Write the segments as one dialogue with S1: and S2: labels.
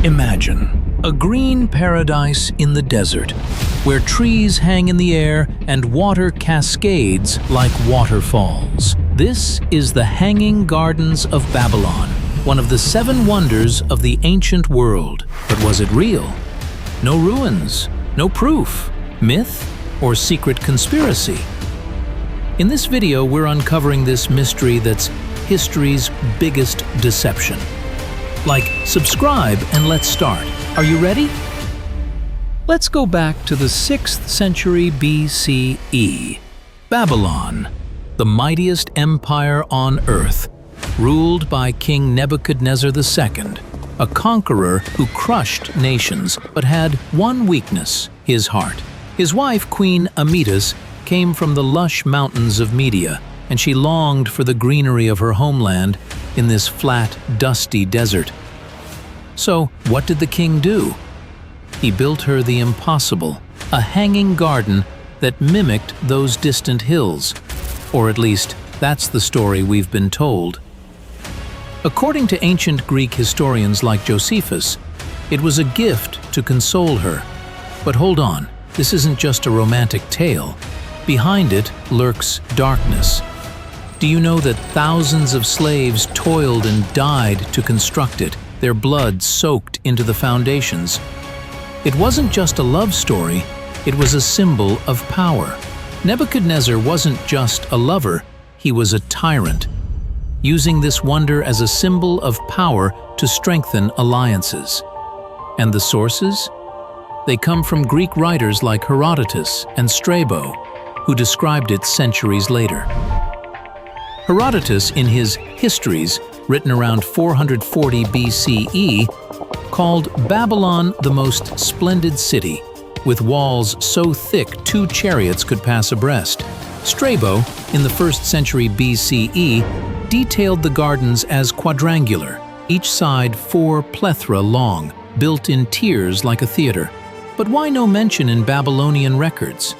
S1: Imagine a green paradise in the desert, where trees hang in the air and water cascades like waterfalls. This is the Hanging Gardens of Babylon, one of the 7 wonders of the ancient world. But was it real? No ruins, no proof, myth, or secret conspiracy? In this video, we're uncovering this mystery that's history's biggest deception. Like, subscribe and let's start. Are you ready? Let's go back to the 6th century BCE. Babylon, the mightiest empire on earth, ruled by King Nebuchadnezzar II, a conqueror who crushed nations but had one weakness: his heart. His wife, Queen Amytis, came from the lush mountains of Media, and she longed for the greenery of her homeland in this flat, dusty desert. So, what did the king do? He built her the impossible, a hanging garden that mimicked those distant hills. Or at least, that's the story we've been told. According to ancient Greek historians like Josephus, it was a gift to console her. But hold on, this isn't just a romantic tale. Behind it lurks darkness. Do you know that thousands of slaves toiled and died to construct it, their blood soaked into the foundations? It wasn't just a love story, it was a symbol of power. Nebuchadnezzar wasn't just a lover, he was a tyrant, using this wonder as a symbol of power to strengthen alliances. And the sources? They come from Greek writers like Herodotus and Strabo, who described it centuries later. Herodotus, in his Histories, written around 440 BCE, called Babylon the most splendid city, with walls so thick 2 chariots could pass abreast. Strabo, in the 1st century BCE, detailed the gardens as quadrangular, each side 4 plethra long, built in tiers like a theater. But why no mention in Babylonian records?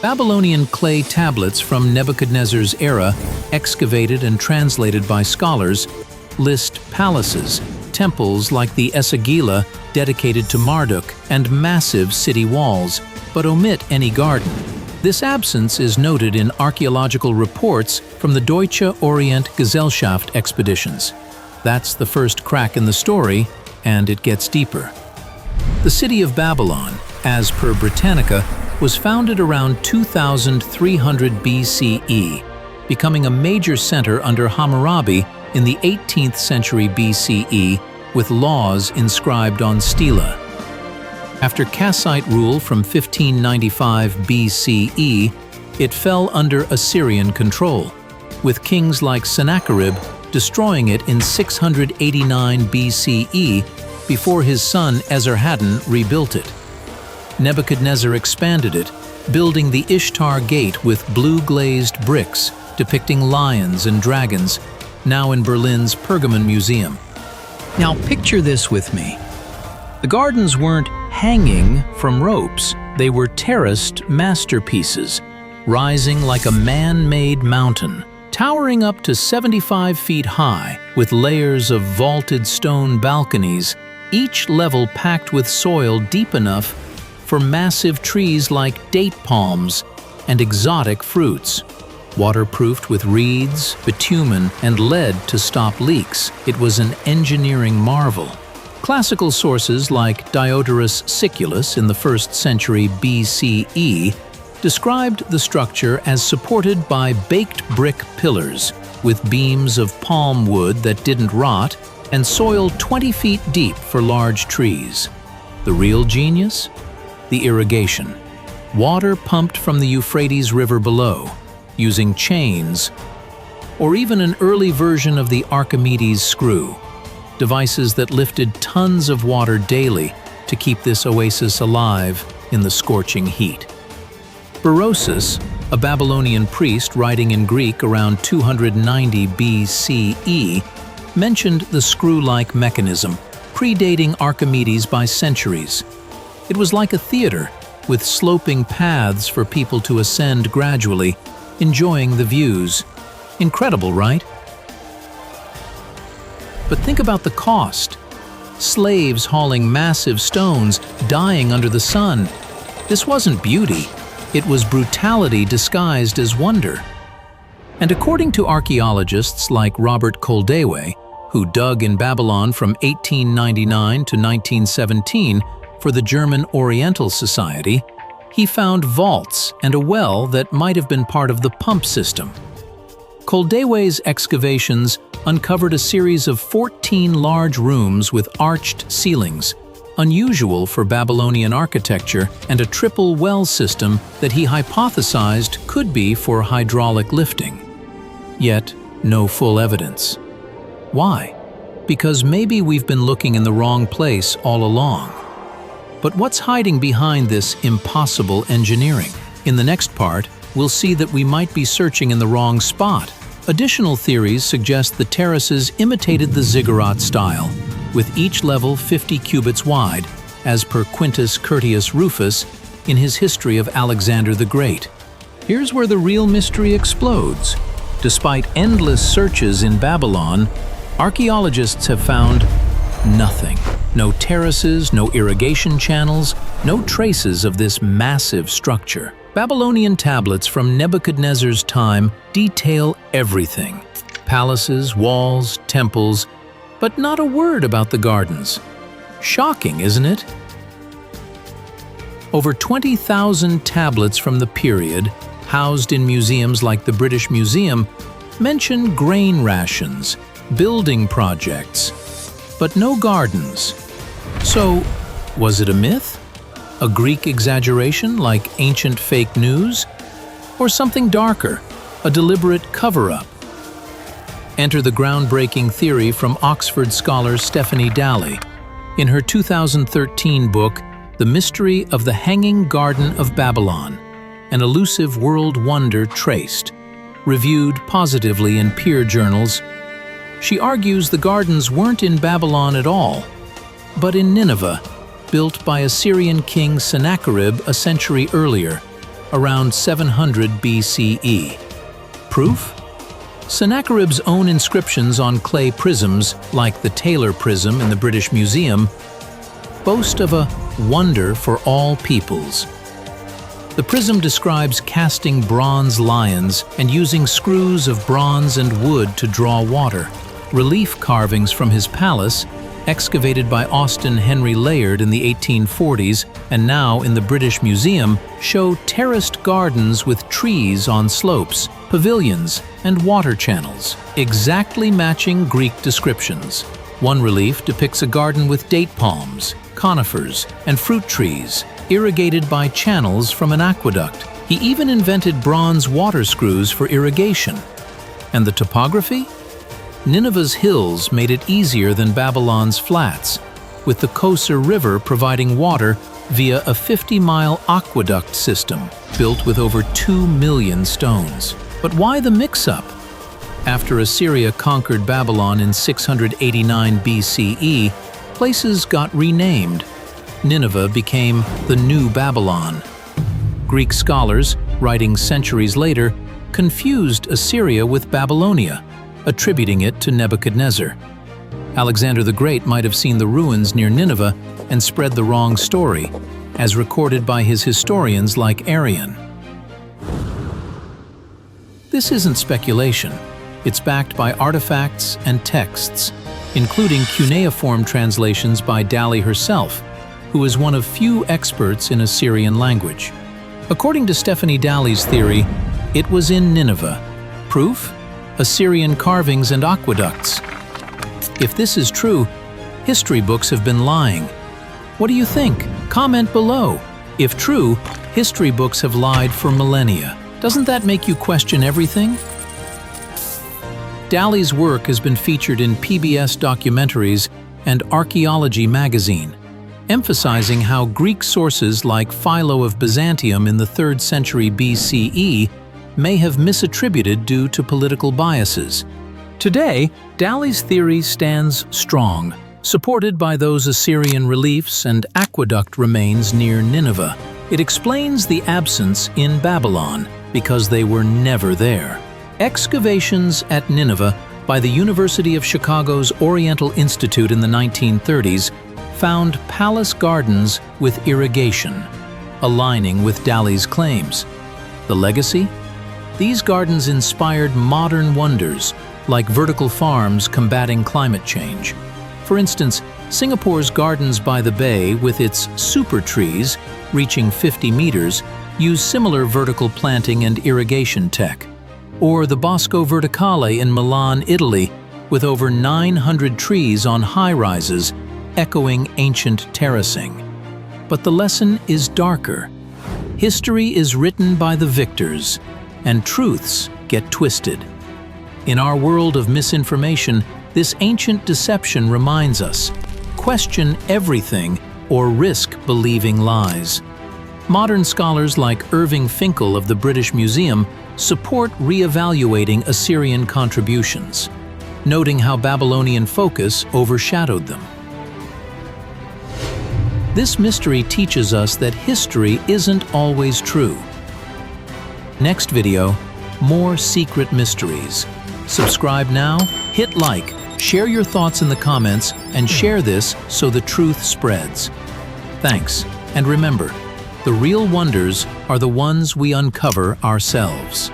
S1: Babylonian clay tablets from Nebuchadnezzar's era, excavated and translated by scholars, list palaces, temples like the Esagila dedicated to Marduk, and massive city walls, but omit any garden. This absence is noted in archaeological reports from the Deutsche Orient-Gesellschaft expeditions. That's the first crack in the story, and it gets deeper. The city of Babylon, as per Britannica, was founded around 2300 BCE, becoming a major center under Hammurabi in the 18th century BCE, with laws inscribed on stela. After Kassite rule from 1595 BCE, it fell under Assyrian control, with kings like Sennacherib destroying it in 689 BCE before his son Esarhaddon rebuilt it. Nebuchadnezzar expanded it, building the Ishtar Gate with blue-glazed bricks depicting lions and dragons, now in Berlin's Pergamon Museum. Now picture this with me. The gardens weren't hanging from ropes, they were terraced masterpieces, rising like a man-made mountain, towering up to 75 feet high, with layers of vaulted stone balconies, each level packed with soil deep enough for massive trees like date palms and exotic fruits. Waterproofed with reeds, bitumen, and lead to stop leaks, it was an engineering marvel. Classical sources like Diodorus Siculus in the 1st century BCE described the structure as supported by baked brick pillars with beams of palm wood that didn't rot and soil 20 feet deep for large trees. The real genius? The irrigation. Water pumped from the Euphrates River below, using chains, or even an early version of the Archimedes screw, devices that lifted tons of water daily to keep this oasis alive in the scorching heat. Berosus, a Babylonian priest writing in Greek around 290 BCE, mentioned the screw-like mechanism, predating Archimedes by centuries. It was like a theater, with sloping paths for people to ascend gradually, enjoying the views. Incredible, right? But think about the cost. slaves hauling massive stones, dying under the sun. This wasn't beauty, it was brutality disguised as wonder. And according to archaeologists like Robert Koldewey, who dug in Babylon from 1899 to 1917 for the German Oriental Society, he found vaults and a well that might have been part of the pump system. Koldewey's excavations uncovered a series of 14 large rooms with arched ceilings, unusual for Babylonian architecture, and a triple well system that he hypothesized could be for hydraulic lifting. Yet, no full evidence. Why? Because maybe we've been looking in the wrong place all along. But what's hiding behind this impossible engineering? In the next part, we'll see that we might be searching in the wrong spot. Additional theories suggest the terraces imitated the ziggurat style, with each level 50 cubits wide, as per Quintus Curtius Rufus in his History of Alexander the Great. Here's where the real mystery explodes. Despite endless searches in Babylon, archaeologists have found nothing. No terraces, no irrigation channels, no traces of this massive structure. Babylonian tablets from Nebuchadnezzar's time detail everything. Palaces, walls, temples, but not a word about the gardens. Shocking, isn't it? Over 20,000 tablets from the period, housed in museums like the British Museum, mention grain rations, building projects, but no gardens. So, was it a myth? A Greek exaggeration like ancient fake news? Or something darker, a deliberate cover-up? Enter the groundbreaking theory from Oxford scholar Stephanie Dalley in her 2013 book, The Mystery of the Hanging Garden of Babylon, an elusive world wonder traced, reviewed positively in peer journals. She argues the gardens weren't in Babylon at all, but in Nineveh, built by Assyrian king Sennacherib a century earlier, around 700 BCE. Proof? Sennacherib's own inscriptions on clay prisms, like the Taylor Prism in the British Museum, boast of a wonder for all peoples. The prism describes casting bronze lions and using screws of bronze and wood to draw water. Relief carvings from his palace, excavated by Austin Henry Layard in the 1840s and now in the British Museum, show terraced gardens with trees on slopes, pavilions, and water channels, exactly matching Greek descriptions. One relief depicts a garden with date palms, conifers, and fruit trees, irrigated by channels from an aqueduct. He even invented bronze water screws for irrigation. And the topography? Nineveh's hills made it easier than Babylon's flats, with the Kosor River providing water via a 50-mile aqueduct system built with over 2 million stones. But why the mix-up? After Assyria conquered Babylon in 689 BCE, places got renamed. Nineveh became the New Babylon. Greek scholars, writing centuries later, confused Assyria with Babylonia, attributing it to Nebuchadnezzar. Alexander the Great might have seen the ruins near Nineveh and spread the wrong story, as recorded by his historians like Arrian. This isn't speculation. It's backed by artifacts and texts, including cuneiform translations by Dalley herself, who is one of few experts in Assyrian language. According to Stephanie Dalley's theory, it was in Nineveh. Proof? Assyrian carvings and aqueducts. If this is true, history books have been lying. What do you think? Comment below. If true, history books have lied for millennia. Doesn't that make you question everything? Dalley's work has been featured in PBS documentaries and Archaeology magazine, emphasizing how Greek sources like Philo of Byzantium in the 3rd century BCE may have misattributed due to political biases. Today, Dalley's theory stands strong, supported by those Assyrian reliefs and aqueduct remains near Nineveh. It explains the absence in Babylon because they were never there. Excavations at Nineveh by the University of Chicago's Oriental Institute in the 1930s found palace gardens with irrigation, aligning with Dali's claims. The legacy? These gardens inspired modern wonders, like vertical farms combating climate change. For instance, Singapore's Gardens by the Bay, with its super trees reaching 50 meters, use similar vertical planting and irrigation tech. Or the Bosco Verticale in Milan, Italy, with over 900 trees on high-rises, echoing ancient terracing. But the lesson is darker. History is written by the victors, and truths get twisted. In our world of misinformation, this ancient deception reminds us: question everything or risk believing lies. Modern scholars like Irving Finkel of the British Museum support re-evaluating Assyrian contributions, noting how Babylonian focus overshadowed them. This mystery teaches us that history isn't always true. Next video, more secret mysteries. Subscribe now, hit like, share your thoughts in the comments, and share this so the truth spreads. Thanks, and remember, the real wonders are the ones we uncover ourselves.